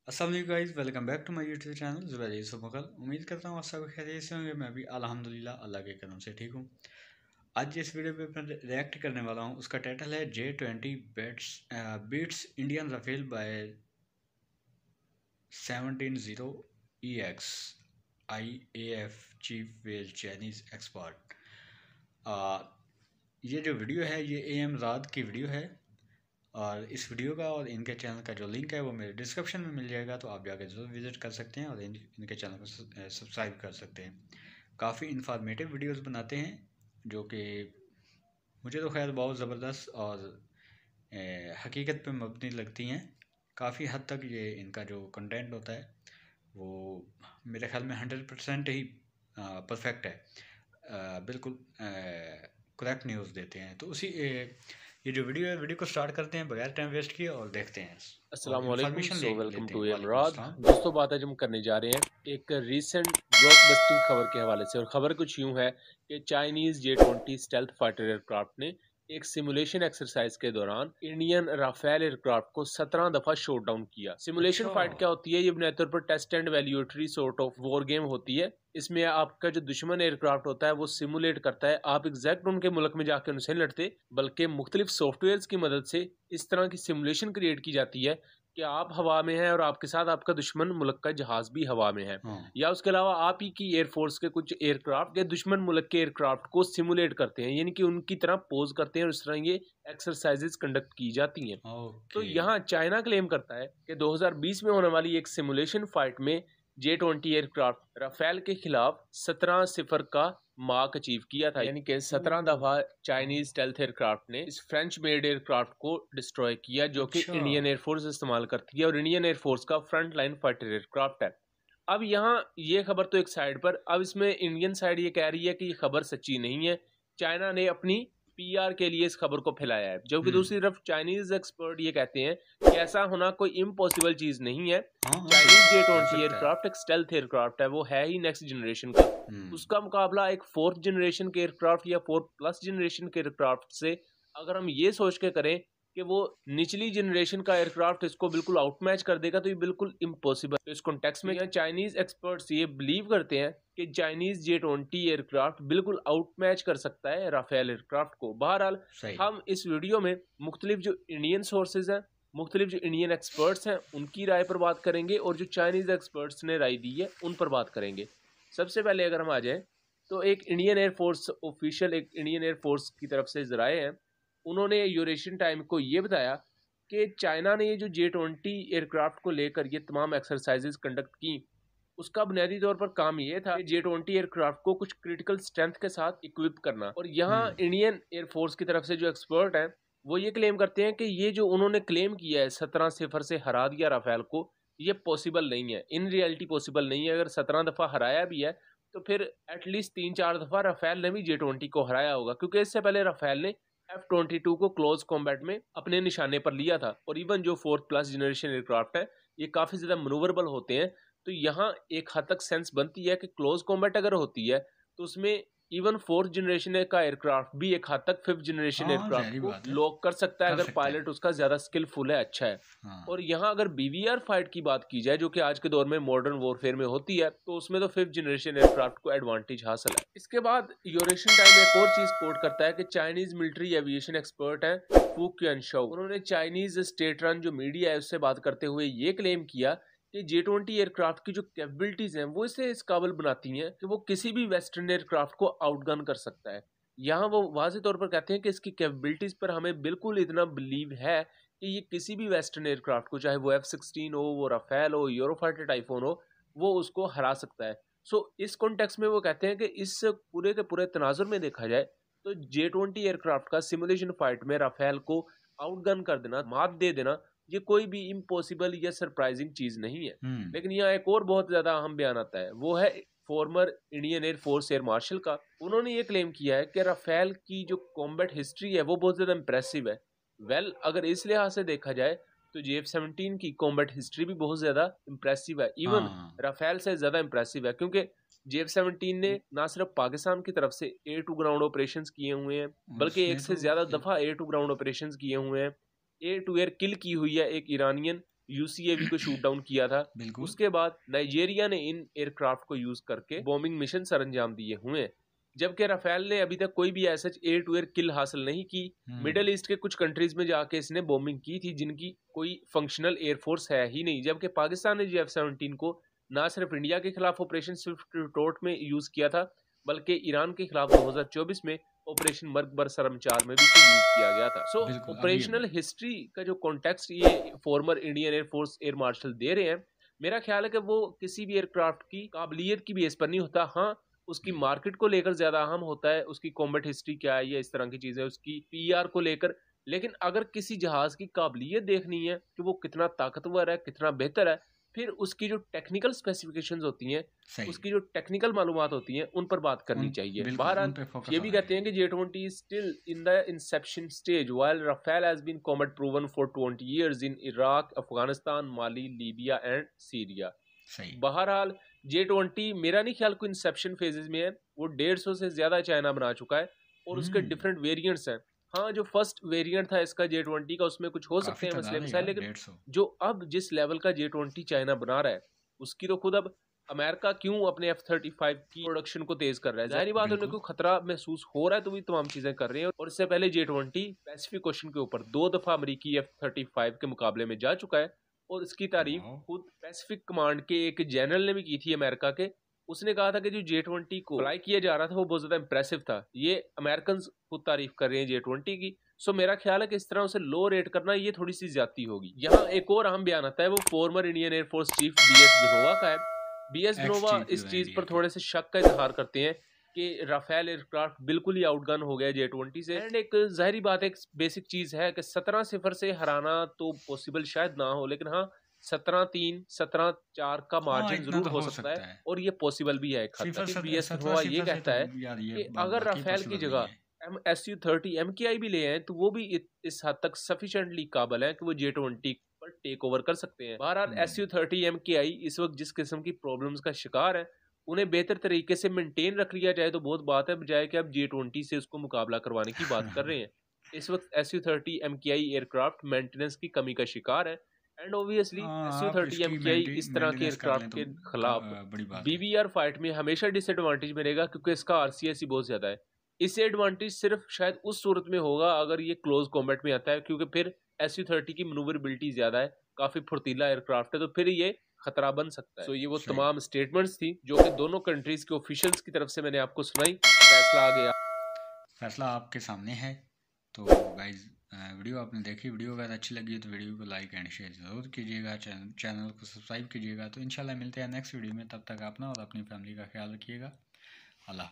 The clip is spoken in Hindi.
अस्सलाम वालेकुम guys, welcome back to my YouTube channel Zubair Yusuf Mughal. उम्मीद करता हूँ आप सब खैरियत से होंगे। मैं भी अल्हम्दुलिल्लाह अल्लाह के करम से ठीक हूँ। आज जिस वीडियो पे मैं रिएक्ट करने वाला हूँ उसका टाइटल है J20 beats Indian Rafale by 17-0 EX IAF chief with Chinese expert. ये जो वीडियो है ये AM रात की वीडियो है और इस वीडियो का और इनके चैनल का जो लिंक है वो मेरे डिस्क्रिप्शन में मिल जाएगा, तो आप जाकर ज़रूर विज़िट कर सकते हैं और इनके चैनल को सब्सक्राइब कर सकते हैं। काफ़ी इन्फॉर्मेटिव वीडियोस बनाते हैं जो कि मुझे तो खैर बहुत ज़बरदस्त और हकीकत पे मबनी लगती हैं। काफ़ी हद तक ये इनका जो कंटेंट होता है वो मेरे ख्याल में 100% ही परफेक्ट है। बिल्कुल करेक्ट न्यूज़ देते हैं। तो ये जो वीडियो है, वीडियो को स्टार्ट करते हैं बगैर टाइम वेस्ट किए और देखते हैं और अस्सलाम वालेकुम। इन्फॉर्मेशन वेलकम लेते टू हैं। वालेकुम इमराद। अस्सलाम। दोस्तों, बात आज हम करने जा रहे हैं एक रीसेंट ब्लॉकबस्टिंग खबर के हवाले से। और खबर कुछ यूं है कि Chinese J20 stealth fighter aircraft ने एक सिमुलेशन एक्सरसाइज के दौरान इंडियन राफेल एयरक्राफ्ट को 17 दफा शॉट डाउन किया। सिमुलेशन अच्छा। फाइट क्या होती है? ये बुनियादी तौर पर test and evaluatory sort of war game होती है। इसमें आपका जो दुश्मन एयरक्राफ्ट होता है वो सिमुलेट करता है, आप एग्जैक्ट उनके मुल्क में जाकर उनसे लड़ते, बल्कि मुख्तलिफ सॉफ्टवेयर की मदद से इस तरह की सिमुलेशन क्रिएट की जाती है कि आप हवा में हैं और आपके साथ आपका दुश्मन मुल्क का जहाज भी हवा में है, हाँ। या उसके अलावा आप ही की एयरफोर्स के कुछ एयरक्राफ्ट या दुश्मन मुल्क के एयरक्राफ्ट को सिमुलेट करते हैं, यानी कि उनकी तरह पोज करते हैं और इस तरह ये एक्सरसाइजेस कंडक्ट की जाती हैं। तो ओके। यहाँ चाइना क्लेम करता है कि 2020 में होने वाली एक सिमुलेशन फाइट में J20 एयरक्राफ्ट राफेल के खिलाफ 17-0 का मार्क अचीव किया था, यानी कि 17 दफा चाइनीज स्टेल्थ एयरक्राफ्ट ने इस फ्रेंच मेड एयरक्राफ्ट को डिस्ट्रॉय किया, जो कि अच्छा। इंडियन एयरफोर्स इस्तेमाल करती है और इंडियन एयरफोर्स का फ्रंट लाइन फाइटर एयरक्राफ्ट है। अब यहाँ ये खबर तो एक साइड पर, अब इसमें इंडियन साइड ये कह रही है कि ये खबर सच्ची नहीं है, चाइना ने अपनी PR के लिए इस खबर को फैलाया है। जबकि दूसरी तरफ चाइनीज एक्सपर्ट ये कहते हैं कि ऐसा होना कोई इम्पॉसिबल चीज नहीं है। हाँ हाँ, चाइनीज हो J20 सकता है। एयरक्राफ्ट एक स्टेल्थ एयरक्राफ्ट है, वो है ही नेक्स्ट जनरेशन का। हम्म। उसका मुकाबला एक फोर्थ जनरेशन के एयरक्राफ्ट या 4+ जनरेशन के एयरक्राफ्ट से अगर हम ये सोच के करें कि वो निचली जनरेशन का एयरक्राफ्ट इसको बिल्कुल आउटमैच कर देगा, तो ये बिल्कुल इम्पॉसिबल। तो इस कॉन्टेक्स्ट में चाइनीज एक्सपर्ट्स ये बिलीव करते हैं कि चाइनीज J20 एयरक्राफ्ट बिल्कुल आउटमैच कर सकता है राफेल एयरक्राफ्ट को। बहरहाल, सही। हम इस वीडियो में मुख्तलिफ जो इंडियन सोर्सेज हैं, मुख्तलिफ जो इंडियन एक्सपर्ट्स हैं, उनकी राय पर बात करेंगे और जो चाइनीज एक्सपर्ट्स ने राय दी है उन पर बात करेंगे। सबसे पहले अगर हम आ जाएं तो एक इंडियन एयरफोर्स ऑफिशियल, एक इंडियन एयरफोर्स की तरफ से जराए हैं, उन्होंने यूरेशियन टाइम को ये बताया कि चाइना ने ये जो J20 एयरक्राफ्ट को लेकर ये तमाम एक्सरसाइजेज कंडक्ट की, उसका बुनियादी तौर पर काम ये था कि J20 एयरक्राफ्ट को कुछ क्रिटिकल स्ट्रेंथ के साथ इक्विप करना। और यहाँ इंडियन एयरफोर्स की तरफ से जो एक्सपर्ट हैं वो ये क्लेम करते हैं कि ये जो उन्होंने क्लेम किया है 17-0 से हरा दिया राफेल को, ये पॉसिबल नहीं है, इन रियलिटी पॉसिबल नहीं है। अगर 17 दफा हराया भी है तो फिर एटलीस्ट 3-4 दफा राफेल ने भी J20 को हराया होगा, क्योंकि इससे पहले राफेल ने F-22 को क्लोज कॉम्बैट में अपने निशाने पर लिया था। और इवन जो 4+ जनरेशन एयरक्राफ्ट है ये काफी ज्यादा मनूवरेबल होते हैं। तो यहाँ एक हद तक सेंस बनती है कि क्लोज कॉम्बैट अगर होती है तो उसमें इवन 4th जनरेशन का एयरक्राफ्ट भी एक हद तक 5th जनरेशन हाँ, एयरक्राफ्ट जहरी को बात है। लॉक कर सकता है, कर अगर सकता है। पायलट उसका ज्यादा स्किलफुल है, अच्छा है। हाँ। और यहाँ अगर BVR फाइट की बात की जाए, जो कि आज के दौर में मॉडर्न वॉरफेयर में होती है, तो उसमें तो 5th जनरेशन एयरक्राफ्ट को एडवांटेज हासिल है। इसके बाद यूरेशियन टाइम एक और चीज कोट करता है कि चाइनीज मिलिट्री एविएशन एक्सपर्ट हैं फू क्यूनशाओ, उन्होंने चाइनीज स्टेट रन जो मीडिया है उससे बात करते हुए ये क्लेम किया कि J20 एयरक्राफ्ट की जो कैपेबिलिटीज हैं वो इसे इस काबिल बनाती हैं कि वो किसी भी वेस्टर्न एयरक्राफ्ट को आउटगन कर सकता है। यहाँ वो वाज़ेह तौर पर कहते हैं कि इसकी कैपेबिलिटीज पर हमें बिल्कुल इतना बिलीव है कि ये किसी भी वेस्टर्न एयरक्राफ्ट को, चाहे वो F-16 हो, वो राफेल हो, यूरोफाइटर टाइफोन हो, वो उसको हरा सकता है। सो इस कॉन्टेक्स्ट में वो कहते हैं कि इस पूरे के पूरे तनाजुर में देखा जाए तो J20 एयरक्राफ्ट का सिमुलेशन फाइट में राफेल को आउटगन कर देना, मात दे देना, ये कोई भी इम्पॉसिबल या सरप्राइजिंग चीज नहीं है। लेकिन यहाँ एक और बहुत ज्यादा अहम बयान आता है, वो है former Indian air force air marshal का। उन्होंने ये क्लेम किया है कि राफेल की जो कॉम्बैट हिस्ट्री है वो बहुत ज्यादा इंप्रेसिव है। अगर इस लिहाज से देखा जाए तो JF-17 की कॉम्बैट हिस्ट्री भी बहुत ज्यादा इंप्रेसिव है, इवन हाँ। राफेल से ज्यादा इंप्रेसिव है, क्योंकि JF-17 ने ना सिर्फ पाकिस्तान की तरफ से एयर टू ग्राउंड ऑपरेशंस किए हुए हैं, बल्कि उसने एक से तो ज्यादा दफा एयर टू ग्राउंड ऑपरेशंस किए हुए हैं। एयर टू एयर किल की हुई है एक ईरानियन UCAV को शूट डाउन किया था। बिल्कुल। उसके बाद नाइजीरिया ने इन एयरक्राफ्ट को यूज करके बॉम्बिंग मिशन सरंजाम दिए हुए हैं, जबकि राफेल ने अभी तक कोई भी ऐसा एयर टू एयर किल हासिल नहीं की। मिडिल ईस्ट के कुछ कंट्रीज में जाके इसने बॉम्बिंग की थी जिनकी कोई फंक्शनल एयरफोर्स है ही नहीं, जबकि पाकिस्तान ने F-17 को ना सिर्फ इंडिया के खिलाफ ऑपरेशन स्विफ्ट रिटोर्ट में यूज किया था, बल्कि ईरान के खिलाफ 2024 में ऑपरेशन मर्ग बरसरम 4 में भी इसे यूज किया गया था। सो ऑपरेशनल हिस्ट्री का जो कॉन्टेक्स्ट ये former Indian Air Force air marshal दे रहे हैं, मेरा ख्याल है कि वो किसी भी एयरक्राफ्ट की काबिलियत की बेस पर नहीं होता। हाँ, उसकी मार्केट को लेकर ज्यादा अहम होता है, उसकी कॉम्बैट हिस्ट्री क्या है या इस तरह की चीजें, उसकी PR को लेकर। लेकिन अगर किसी जहाज की काबिलियत देखनी है कि वो कितना ताकतवर है, कितना बेहतर है, फिर उसकी जो टेक्निकल स्पेसिफिकेशंस होती हैं, उसकी जो टेक्निकल मालूमात होती हैं, उन पर बात करनी चाहिए। बहरहाल ये भी कहते हैं कि J-20 is still in the inception stage while Rafale has been combat proven for 20 years in Iraq, Afghanistan, Mali, Libya and Syria। बहरहाल J-20 मेरा नहीं ख्याल को इंसेप्शन फेजेस में है, वो 150 से ज्यादा चाइना बना चुका है और उसके डिफरेंट वेरिएंट्स हैं। हाँ, जो फर्स्ट वेरिएंट था इसका J-20 का, उसमें कुछ हो सकते हैं मसले मसाइल, लेकिन जो अब जिस लेवल का J-20 चाइना बना रहा है, उसकी तो खुद अब अमेरिका क्यों अपने F-35 की प्रोडक्शन को तेज कर रहा है। जाहिर बात है उन्हें कोई खतरा महसूस हो रहा है तो भी तमाम चीजें कर रहे हैं। और इससे पहले J-20 पैसिफिक ओशन के ऊपर 2 दफा अमेरिकी F-35 के मुकाबले में जा चुका है और इसकी तारीफ खुद पैसिफिक कमांड के एक जनरल ने भी की थी अमेरिका के। उसने कहा था कि जो J-20 को फ्लाई किया जा रहा था वो बहुत ज्यादा इंप्रेसिव था। ये अमेरिकन खुद तारीफ कर रहे हैं J-20 की। सो मेरा ख्याल है कि इस तरह उसे लो रेट करना ये थोड़ी सी ज्यादती होगी। यहाँ एक और अहम बयान आता है, वो farmer Indian air force chief BS Dhanoa का है। BS धनोवा इस चीज पर थोड़े से शक का इजहार करते हैं कि राफेल एयरक्राफ्ट बिल्कुल ही आउटगन हो गया J-20 से। एंड एक जाहिर बात, एक बेसिक चीज है कि 17-0 से हराना तो पॉसिबल शायद ना हो, लेकिन हाँ 17-3, 17-4 का मार्जिन जरूर हो सकता है और ये पॉसिबल भी है एक हद तक। BS धनोवा ये कहता है कि अगर राफेल की जगह Su-30 MKI भी ले आए तो वो भी इस हद तक सफिशिएंटली काबिल है कि वो J-20 पर टेक ओवर कर सकते हैं। बहरहाल Su-30 MKI इस वक्त जिस किस्म की प्रॉब्लम्स का शिकार है, उन्हें बेहतर तरीके से मेंटेन रख लिया जाए तो बहुत बात है, बजाय कि अब J-20 से उसको मुकाबला करवाने की बात कर रहे हैं। इस वक्त Su-30 MKI एयरक्राफ्ट मेंटेनेंस की कमी का शिकार है एंड ऑब्वियसली Su-30 MKI इस तरह के एयरक्राफ्ट के खिलाफ BBR फाइट में हमेशा डिसएडवांटेज में रहेगा, क्योंकि इसका RCS ही बहुत ज्यादा है। इससे एडवांटेज सिर्फ शायद उस सूरत में होगा अगर ये क्लोज कॉम्बैट में आता है, क्योंकि फिर Su-30 की मैन्यूवरेबिलिटी ज्यादा है, काफी फुर्तीला एयरक्राफ्ट है, तो फिर ये खतरा बन सकता है। तो ये वो तमाम स्टेटमेंट्स थी जो कि दोनों कंट्रीज के ऑफिशियल्स की तरफ से मैंने आपको सुनाई। फैसला आ गया, फैसला आपके सामने है। तो गाइज वीडियो आपने देखी, वीडियो अगर अच्छी लगी तो वीडियो को लाइक एंड शेयर जरूर कीजिएगा, चैनल को सब्सक्राइब कीजिएगा। तो इंशाल्लाह मिलते हैं नेक्स्ट वीडियो में, तब तक अपना और अपनी फैमिली का ख्याल रखिएगा। अल्लाह।